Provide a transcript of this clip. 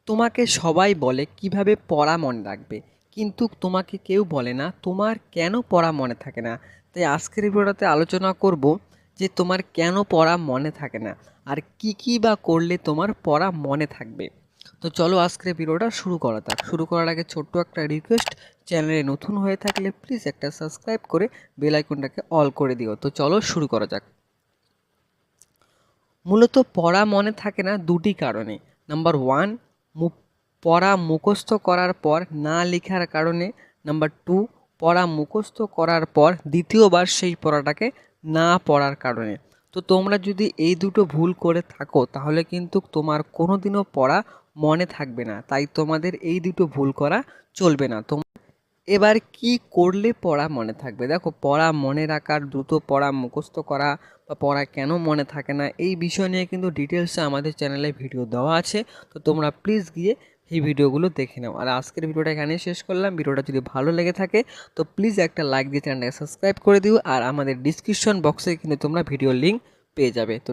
তোমাকে সবাই বলে কিভাবে পড়া মনে রাখবে, কিন্তু তোমাকে কেউ বলে না তোমার কেন পড়া মনে থাকে না। তাই আজকের ভিডিওটাতে আলোচনা করব যে তোমার কেন পড়া মনে থাকে না আর কি কি বা করলে তোমার পড়া মনে থাকবে। তো চলো আজকের ভিডিওটা শুরু করা যাক। শুরু করার আগে ছোট্ট একটা রিকোয়েস্ট, চ্যানেলে নতুন হয়ে থাকলে প্লিজ একটা সাবস্ক্রাইব করে বেল আইকনটাকে অল করে দিও। তো চলো শুরু করা যাক। মূলত পড়া মনে থাকে না দুটি কারণে। নাম্বার ওয়ান, পড়া মুখস্থ করার পর না লেখার কারণে। নাম্বার টু, পড়া মুখস্থ করার পর দ্বিতীয়বার সেই পড়াটাকে না পড়ার কারণে। তো তোমরা যদি এই দুটো ভুল করে থাকো তাহলে কিন্তু তোমার কোনো দিনও পড়া মনে থাকবে না। তাই তোমাদের এই দুটো ভুল করা চলবে না। এবার কি করলে পড়া মনে থাকবে? দেখো, পড়া মনে রাখার, দ্রুত পড়া মুখস্থ করা বা পড়া কেন মনে থাকে না, এই বিষয় নিয়ে কিন্তু ডিটেলসে আমাদের চ্যানেলে ভিডিও দেওয়া আছে। তো তোমরা প্লিজ গিয়ে এই ভিডিওগুলো দেখে নাও। আর আজকের ভিডিওটা এখানেই শেষ করলাম। ভিডিওটা যদি ভালো লেগে থাকে তো প্লিজ একটা লাইক দিয়ে চ্যানেলটাকে সাবস্ক্রাইব করে দিও। আর আমাদের ডিসক্রিপশন বক্সে কিন্তু তোমরা ভিডিও লিঙ্ক পেয়ে যাবে। তো